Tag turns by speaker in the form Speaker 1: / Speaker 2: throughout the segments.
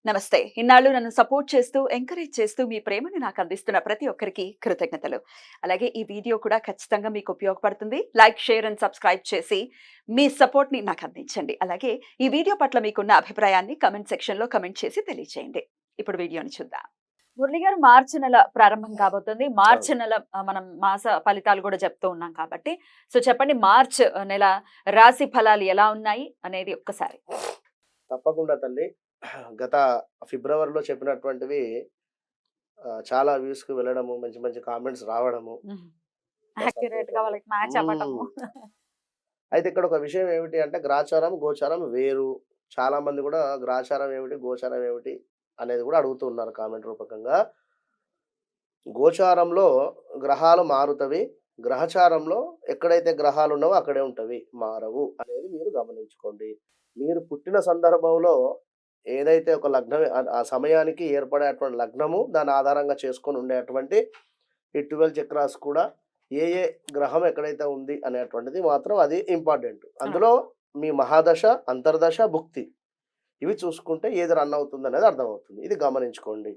Speaker 1: నమస్తే. ఇన్నాళ్ళు నన్ను సపోర్ట్ చేస్తూ, ఎంకరేజ్ చేస్తూ మీ ప్రేమని నాకు అందిస్తున్న ప్రతి ఒక్కరికి కృతజ్ఞతలు. అలాగే ఈ వీడియో కూడా ఖచ్చితంగా మీకు ఉపయోగపడుతుంది. లైక్, షేర్ అండ్ సబ్స్క్రైబ్ చేసి మీ సపోర్ట్‌ని నాకు అందించండి. అలాగే ఈ వీడియో పట్ల మీకున్న అభిప్రాయాన్ని కామెంట్ సెక్షన్‌లో కామెంట్ చేసి తెలియజేయండి. ఇప్పుడు వీడియోని చూద్దాం. మురళి గారు, మార్చి నెల ప్రారంభం కాబోతుంది.
Speaker 2: అవును.
Speaker 1: మార్చి నెల మనం మాస ఫలితాలు కూడా చెప్తూ ఉన్నాం కాబట్టి, సో చెప్పండి, మార్చ్ నెల రాశి ఫలాలు ఎలా ఉన్నాయి అనేది ఒక్కసారి?
Speaker 2: తప్పకుండా తల్లి. గత ఫిబ్రవరిలో చెప్పినటువంటివి చాలా వ్యూస్‌కి వెళ్ళడము, మంచి మంచి కామెంట్స్ రావడము,
Speaker 1: హ్మ్.
Speaker 2: మా
Speaker 1: యాక్యురేట్‌గా
Speaker 2: సపోర్టని.
Speaker 1: వాళ్ళకి మ్యాచ్
Speaker 2: హ్మ్.
Speaker 1: అవ్వటము.
Speaker 2: అయితే ఇక్కడ ఒక విషయం ఏమిటి అంటే గ్రాచారం, గోచారం వేరు. చాలామంది గూడా గ్రాచారం ఏమిటి, గోచారం ఏమిటి అనేది గూడా అడుగుతూ ఉన్నారు కామెంట్ రూపకంగా. గోచారంలో గ్రహాలు మారుతవి. గ్రహచారంలో ఎక్కడైతే గ్రహాలున్నావో అక్కడే ఉంటవి. మారవు అనేది మీరు గమనించుకోండి. మీరు పుట్టిన సందర్భంలో ఏదైతే ఒక లగ్నం ఆ సమయానికి ఏర్పడేటువంటి లగ్నము, దాన్ని ఆధారంగా చేసుకొని ఉండేటువంటి ఈ 12 చక్రాస్ కూడా ఏ ఏ గ్రహం ఎక్కడైతే ఉంది అనేటువంటిది మాత్రం అది ఇంపార్టెంట్.
Speaker 1: అవును.
Speaker 2: అందులో మీ మహాదశ, అంతర్దశ, భుక్తి ఇవి చూసుకుంటే ఏది రన్ అవుతుందనేది అర్థమవుతుంది. ఇది గమనించుకోండి.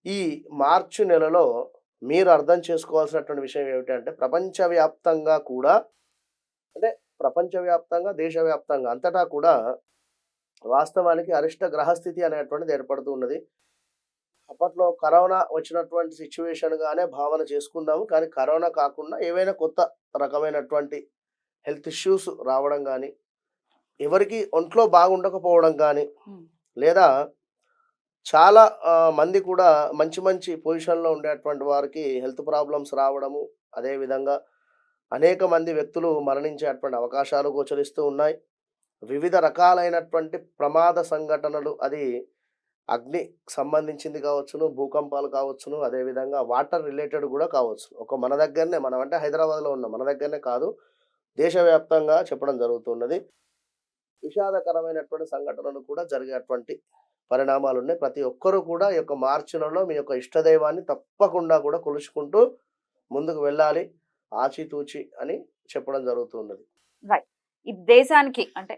Speaker 2: ఈ మార్చి నెలలో మీరు అర్థం చేసుకోవాల్సినటువంటి విషయం ఏమిటంటే ప్రపంచవ్యాప్తంగా కూడా అంటే ప్రపంచవ్యాప్తంగా, దేశవ్యాప్తంగా అంతటా కూడా వాస్తవానికి అరిష్ట గ్రహస్థితి అనేటువంటిది ఏర్పడుతూ ఉన్నది. అప్పట్లో కరోనా వచ్చినటువంటి సిట్యుయేషన్‌గానే భావన చేసుకుందాము. కానీ కరోనా కాకుండా ఏవైనా కొత్త రకమైనటువంటి హెల్త్ ఇష్యూస్ రావడం గానీ, ఎవరికీ ఒంట్లో బాగుండకపోవడం గానీ,
Speaker 1: హ్మ్.
Speaker 2: లేదా చాలా మంది కూడా మంచి మంచి పొజిషన్‌లో ఉండేటువంటి వారికి హెల్త్ ప్రాబ్లమ్స్ రావడము, అదే విధంగా అనేక మంది వ్యక్తులు మరణించేటువంటి అవకాశాలు గోచరిస్తూ ఉన్నాయి. వివిధ రకాలైనటువంటి ప్రమాద సంఘటనలు అది అగ్ని సంబంధించింది కావచ్చును, భూకంపాలు కావచ్చును, అదే విధంగా వాటర్ రిలేటెడ్ గూడా కావచ్చు. మన దగ్గరనే మనం అంటే హైదరాబాద్‌లో ఉన్నాం. మన దగ్గరనే కాదు, దేశవ్యాప్తంగా చెప్పడం జరుగుతున్నది. విషాదకరమైనటువంటి సంఘటనలు కూడా జరిగేటువంటి పరిణామాలున్నాయి. ప్రతి ఒక్కరు కూడా ఈ యొక్క మార్చి నెలలో మీ యొక్క ఇష్టదైవాన్ని తప్పకుండా కూడా కొలుచుకుంటూ ముందుకు వెళ్ళాలి. ఆచితూచి అని చెప్పడం జరుగుతున్నది.
Speaker 1: రైట్. ఈ దేశానికి అంటే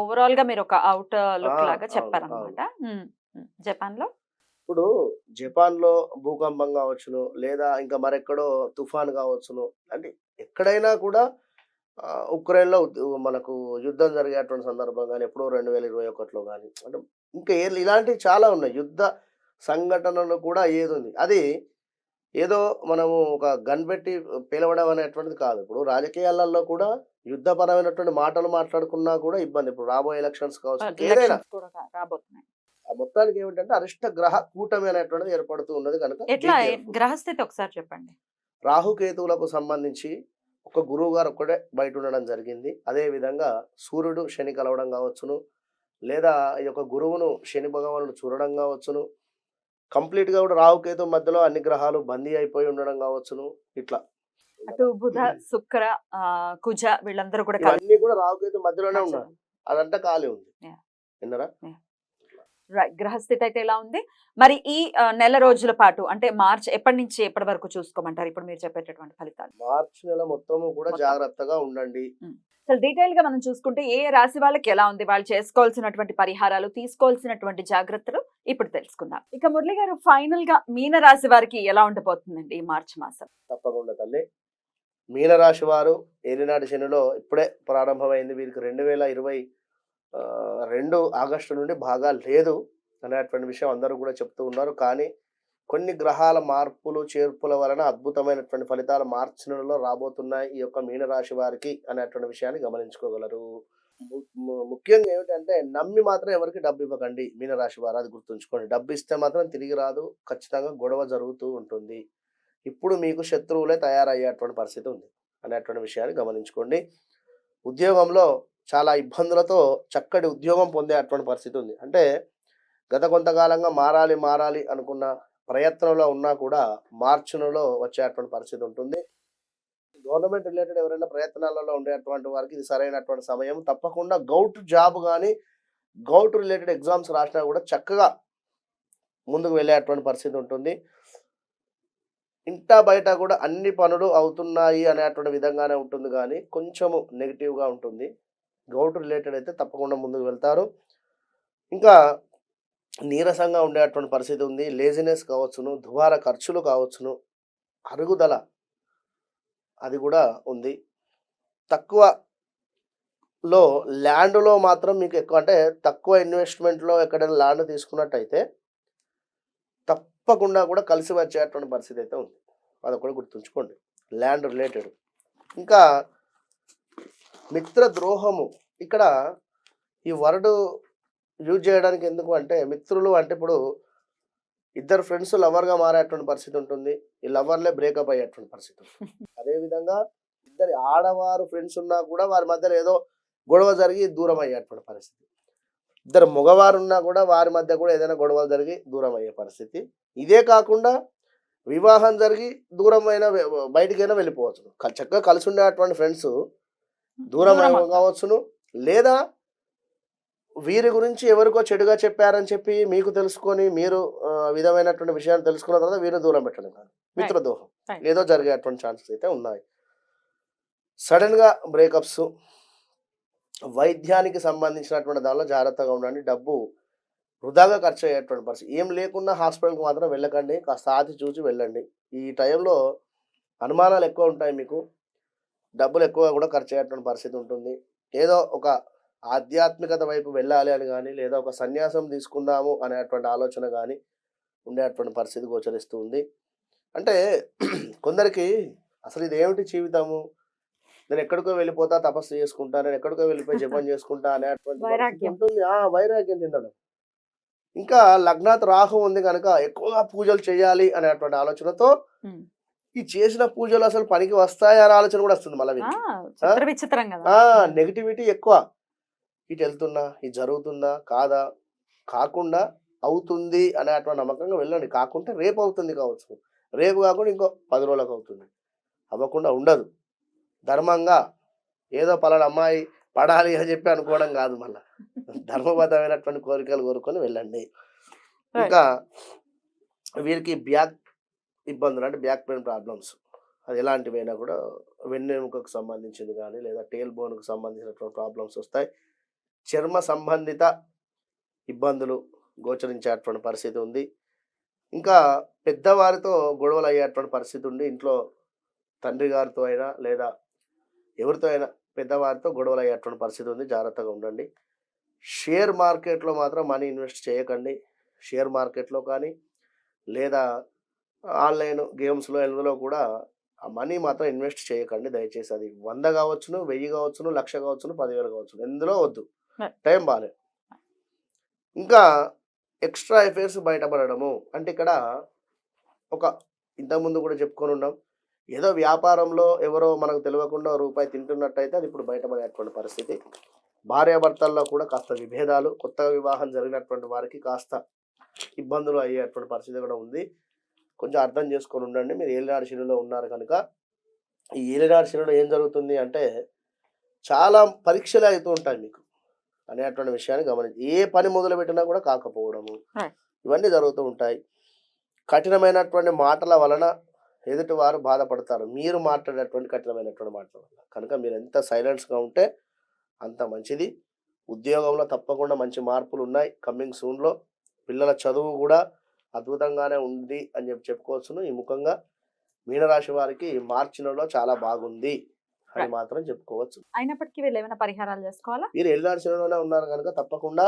Speaker 1: ఓవరాల్‌గా మీరొక ఔట్
Speaker 2: ఆ!
Speaker 1: లుక్ లాగా
Speaker 2: అవును. అవును.
Speaker 1: చెప్పారనమాట. హ్మ్. హ్మ్. జపాన్‌లో?
Speaker 2: ఇప్పుడు జపాన్‌లో భూకంపం గావచ్చును, లేదా ఇంకా మరెక్కడో తుఫాన్ గావచ్చును. అంటే ఎక్కడైనా కూడా ఉక్రెయిన్‌లో మనకు యుద్ధం జరిగేటువంటి సందర్భం గాని, ఎప్పుడో 2021లో గాని, అంటే ఇంకా ఇలాంటివి చాలా ఉన్నాయి. యుద్ధ సంఘటనలు కూడా ఏదుంది. అది ఏదో మనము ఒక గన్ పెట్టి పేలవడం అనేటువంటిది కాదు. ఇప్పుడు రాజకీయాలలో కూడా యుద్ధపరమైనటువంటి మాటలు మాట్లాడుకున్నా కూడా ఇబ్బంది. ఇప్పుడు రాబోయే ఎలక్షన్స్ కావచ్చు, ఇంకేదైనా.
Speaker 1: ఎలక్షన్స్ కూడా రాబోతున్నాయి.
Speaker 2: ఆ మొత్తానికి ఏమిటంటే అరిష్ట గ్రహ కూటమి అనేటువంటిది ఏర్పడుతూ ఉన్నది కనుక బీ
Speaker 1: ఎట్లా
Speaker 2: కేర్‌ఫుల్.
Speaker 1: గ్రహస్థితి ఒకసారి చెప్పండి?
Speaker 2: రాహుకేతువులకు సంబంధించి ఒక గురువుగారు ఒక్కడే బయట ఉండడం జరిగింది. అదే విధంగా సూర్యుడు, శని కలవడం కావచ్చును, లేదా ఈ యొక్క గురువును శని భగవానుడు చూడడం కావచ్చును. కంప్లీట్‌గా కూడా రాహుకేతు మధ్యలో అన్ని గ్రహాలు బందీ అయిపోయి ఉండడం కావచ్చును. ఇట్లా.
Speaker 1: అటు బుధ, శుక్ర, కుజ వీళ్ళందరూ కూడా కలిసి
Speaker 2: ఇవన్నీ కూడా రాహుకేతు మధ్యలోనే ఉన్నారు.
Speaker 1: నచ్చడం.
Speaker 2: అదంతా ఖాళీ ఉంది.
Speaker 1: యాహ్!
Speaker 2: విన్నారా?
Speaker 1: యాహ్! రైట్. గ్రహస్థితి అయితే ఎలా ఉంది? మరి ఈ నెల రోజుల పాటు అంటే మార్చ్ ఎప్పటి నుంచి ఎప్పటి వరకు చూసుకోమంటారు? ఇప్పుడు మీరు చెప్పేటటువంటి ఫలితాలు
Speaker 2: మార్చి నెల మొత్తము కూడా
Speaker 1: మొత్తం.
Speaker 2: జాగ్రత్తగా ఉండండి.
Speaker 1: హ్మ్. అసలు డీటెయిల్‌గా మనం చూసుకుంటే ఏ రాశి వాళ్ళకి ఎలా ఉంది? వాళ్ళు చేసుకోవాల్సినటువంటి పరిహారాలు, తీసుకోవాల్సినటువంటి జాగ్రత్తలు ఇప్పుడు తెలుసుకుందాం. ఇక మురళి గారు, ఫైనల్‌గా మీన రాశి వారికి ఎలా ఉండబోతుందండి ఈ మార్చి మాసం?
Speaker 2: తప్పకుండా తల్లి. మీనరాశి వారు ఏలినాటి శనిలో ఇప్పుడే ప్రారంభమైంది. వీరికి 2 ఆగస్టు నుండి బాగా లేదు అనేటువంటి విషయం అందరూ కూడా చెప్తూ ఉన్నారు. కానీ కొన్ని గ్రహాల మార్పులు, చేర్పుల వలన అద్భుతమైనటువంటి ఫలితాలు మార్చి నెలలో రాబోతున్నాయి ఈ యొక్క మీనరాశి వారికి అనేటువంటి విషయాన్ని గమనించుకోగలరు. ముఖ్యంగా ఏమిటంటే నమ్మి మాత్రం ఎవరికీ డబ్బివ్వకండి మీనరాశి వారు. అది గుర్తుంచుకోండి. డబ్బిస్తే మాత్రం తిరిగి రాదు. ఖచ్చితంగా గొడవ జరుగుతూ ఉంటుంది. ఇప్పుడు మీకు శత్రువులే తయారయ్యేటువంటి పరిస్థితి ఉంది అనేటువంటి విషయాన్ని గమనించుకోండి. ఉద్యోగంలో చాలా ఇబ్బందులతో చక్కటి ఉద్యోగం పొందేటువంటి పరిస్థితి ఉంది. అంటే గత కొంతకాలంగా మారాలి, మారాలి అనుకున్న ప్రయత్నంలో ఉన్నా కూడా మార్చి నెలలో వచ్చేటువంటి పరిస్థితి ఉంటుంది. గవర్నమెంట్ రిలేటెడ్ ఎవరైనా ప్రయత్నాలలో ఉండేటువంటి వారికి ఇది సరైనటువంటి సమయం. తప్పకుండా గౌట్ జాబ్ గాని, గౌట్ రిలేటెడ్ ఎగ్జామ్స్ రాసినా కూడా చక్కగా ముందుకు వెళ్ళేటువంటి పరిస్థితి ఉంటుంది. ఇంటా బయట కూడా అన్ని పనులు అవుతున్నాయి అనేటువంటి విధంగానే ఉంటుంది గానీ, కొంచెము నెగెటివ్‌గా ఉంటుంది. గౌట్ రిలేటెడ్ అయితే తప్పకుండా ముందుకు వెళ్తారు. ఇంకా నీరసంగా ఉండేటువంటి పరిస్థితి ఉంది. లేజినెస్ కావచ్చును, దుబారా ఖర్చులు కావచ్చును, అరుగుదల అది కూడా ఉంది. తక్కువలో ల్యాండ్‌లో మాత్రం మీకు ఎక్కువ అంటే తక్కువ ఇన్వెస్ట్‌మెంట్‌లో ఎక్కడైనా ల్యాండ్ తీసుకున్నట్టయితే తప్పకుండా కూడా కలిసి వచ్చేటువంటి పరిస్థితి అయితే ఉంది. అదొకటి గుర్తుంచుకోండి. Land related. ఇంకా మిత్ర ద్రోహము. ఇక్కడ ఈ వర్డ్ యూజ్ చేయడానికి ఎందుకు అంటే మిత్రులు అంటే ఇప్పుడు ఇద్దరు ఫ్రెండ్స్ లవర్‌గా మారేటువంటి పరిస్థితి ఉంటుంది. ఈ లవర్‌లే బ్రేకప్ అయ్యేటువంటి పరిస్థితి ఉంటుంది. అదేవిధంగా ఇద్దరు ఆడవారు ఫ్రెండ్స్ ఉన్నా కూడా వారి మధ్యలో ఏదో గొడవ జరిగి దూరం అయ్యేటువంటి పరిస్థితి. ఇద్దరు మగవారు ఉన్నా కూడా వారి మధ్య కూడా ఏదైనా గొడవలు జరిగి దూరం అయ్యే పరిస్థితి. ఇదే కాకుండా వివాహం జరిగి దూరమైన బయటికైనా వెళ్ళిపోవచ్చు. చక్కగా కలిసి ఉండేటువంటి ఫ్రెండ్స్ దూరం కావచ్చును. లేదా వీరి గురించి ఎవరికో చెడుగా చెప్పారని చెప్పి మీకు తెలుసుకొని మీరు విధమైనటువంటి విషయాన్ని తెలుసుకున్న తర్వాత వీరు దూరం పెట్టడం కాదు. మిత్రదోహం ఏదో జరిగేటువంటి ఛాన్సెస్ అయితే ఉన్నాయి. సడన్గా బ్రేకప్స్, వైద్యానికి సంబంధించినటువంటి దానిలో జాగ్రత్తగా ఉండండి. డబ్బు వృధాగా ఖర్చు అయ్యేటువంటి పరిస్థితి. ఏం లేకున్నా హాస్పిటల్కి మాత్రం వెళ్ళకండి. కాస్త ఆచి చూసి వెళ్ళండి. ఈ టైంలో అనుమానాలు ఎక్కువ ఉంటాయి మీకు. డబ్బులు ఎక్కువ కూడా ఖర్చు అయ్యేటువంటి పరిస్థితి ఉంటుంది. ఏదో ఒక ఆధ్యాత్మికత వైపు వెళ్ళాలి అని కానీ లేదా ఒక సన్యాసం తీసుకుందాము అనేటువంటి ఆలోచన కానీ ఉండేటువంటి పరిస్థితి గోచరిస్తూ ఉంది. అంటే కొందరికి అసలు ఇది ఏమిటి జీవితము, నేను ఎక్కడికో వెళ్ళిపోతా, తపస్సు చేసుకుంటా, నేను ఎక్కడికో వెళ్ళిపోయి జపం చేసుకుంటా అనేటువంటి పరిస్థితి ఉంటుంది. వైరాగ్యం చెందడం. ఇంకా లగ్నాత్ రాహు ఉంది కనుక ఎక్కువగా పూజలు చేయాలి అనేటువంటి ఆలోచనతో ఈ చేసిన పూజలు అసలు పనికి వస్తాయి అనే ఆలోచన కూడా వస్తుంది. మళ్ళీ నెగిటివిటీ ఎక్కువ. ఇటు వెళ్తున్నా, ఇది జరుగుతుందా కాదా, కాకుండా అవుతుంది అనేటువంటి నమ్మకంగా వెళ్ళండి. కాకుంటే రేపు అవుతుంది కావచ్చు, రేపు కాకుండా ఇంకో 10 రోజులకు అవుతుంది, అవ్వకుండా ఉండదు. ధర్మంగా ఏదో పలానా అమ్మాయి పడాలి అని చెప్పి అనుకోవడం కాదు. మళ్ళీ ధర్మబద్ధమైనటువంటి కోరికలు కోరుకొని వెళ్ళండి. ఇంకా వీరికి బ్యాక్ ఇబ్బందులు అంటే బ్యాక్ పెయిన్ ప్రాబ్లమ్స్ అది ఎలాంటివైనా కూడా వెన్నెముకకు సంబంధించింది కానీ లేదా టేల్ బోన్కు సంబంధించినటువంటి ప్రాబ్లమ్స్ వస్తాయి. చర్మ సంబంధిత ఇబ్బందులు గోచరించేటువంటి పరిస్థితి ఉంది. ఇంకా పెద్దవారితో గొడవలు అయ్యేటువంటి పరిస్థితి ఉంది. ఇంట్లో తండ్రి గారితో అయినా లేదా ఎవరితో అయినా పెద్దవారితో గొడవలు అయ్యేటువంటి పరిస్థితి ఉంది. జాగ్రత్తగా ఉండండి. షేర్ మార్కెట్లో మాత్రం మనీ ఇన్వెస్ట్ చేయకండి. షేర్ మార్కెట్లో కానీ లేదా ఆన్లైన్ గేమ్స్లో ఎందులో కూడా ఆ మనీ మాత్రం ఇన్వెస్ట్ చేయకండి దయచేసి. అది 100 కావచ్చును, 1000 కావచ్చును, 1,00,000 కావచ్చును, 10,000 కావచ్చును, ఎందులో వద్దు. టైం బాగాలేదు. ఇంకా ఎక్స్ట్రా అఫైర్స్ బయటపడము అంటే ఇక్కడ ఒక ఇంతకుముందు కూడా చెప్పుకొని ఉన్నాం. ఏదో వ్యాపారంలో ఎవరో మనకు తెలియకుండా రూపాయి తింటున్నట్టయితే అది ఇప్పుడు బయటపడేటువంటి పరిస్థితి. భార్యాభర్తల్లో కూడా కాస్త విభేదాలు, కొత్తగా వివాహం జరిగినటువంటి వారికి కాస్త ఇబ్బందులు అయ్యేటువంటి పరిస్థితి కూడా ఉంది. కొంచెం అర్థం చేసుకొని ఉండండి. మీరు ఏలినాడు శనిలో ఉన్నారు కనుక ఈ ఏలినాడు శనిలో ఏం జరుగుతుంది అంటే చాలా పరీక్షలు అవుతూ ఉంటాయి మీకు అనేటువంటి విషయాన్ని గమనించి ఏ పని మొదలుపెట్టినా కూడా కాకపోవడము ఇవన్నీ జరుగుతూ ఉంటాయి. కఠినమైనటువంటి మాటల వలన ఎదుటి వారు బాధపడతారు, మీరు మాట్లాడేటువంటి కఠినమైనటువంటి మాటల వల్ల. కనుక మీరు ఎంత సైలెన్స్గా ఉంటే అంత మంచిది. ఉద్యోగంలో తప్పకుండా మంచి మార్పులు ఉన్నాయి కమింగ్ సూన్లో. పిల్లల చదువు కూడా అద్భుతంగానే ఉంది అని చెప్పుకోవచ్చును. ఈ ముఖంగా మీనరాశి వారికి మార్చి నెలలో చాలా బాగుంది అని మాత్రం చెప్పుకోవచ్చు.
Speaker 1: అయినప్పటికీ వీళ్ళు ఏమైనా పరిహారాలు చేసుకోవాలా?
Speaker 2: మీరు ఏలినాడు శనిలోనే ఉన్నారు కనుక తప్పకుండా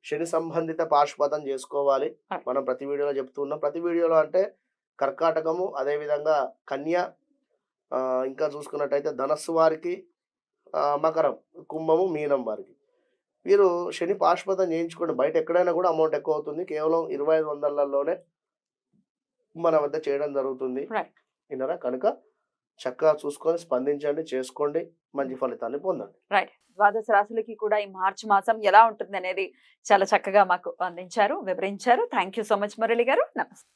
Speaker 2: శని సంబంధిత పాశుపతం చేసుకోవాలి. మనం ప్రతి వీడియోలో చెప్తూ ఉన్నాం. ప్రతి వీడియోలో అంటే కర్కాటకము, అదేవిధంగా కన్య, ఇంకా చూసుకున్నట్టయితే ధనస్సు వారికి, మకరం, కుంభము, మీనం వారికి మీరు శని పాశుపతం చేయించుకోండి. బయట ఎక్కడైనా కూడా అమౌంట్ ఎక్కువ అవుతుంది. కేవలం 2500లోనే మన వద్ద చేయడం జరుగుతుంది. విన్నారా? కనుక చక్కగా చూసుకొని స్పందించండి, చేసుకోండి, మంచి ఫలితాన్ని పొందండి.
Speaker 1: రైట్. ద్వాదశ రాశులకి కూడా ఈ మార్చి మాసం ఎలా ఉంటుంది అనేది చాలా చక్కగా మాకు అందించారు, వివరించారు. Thank you so much Murali గారు. నమస్తే.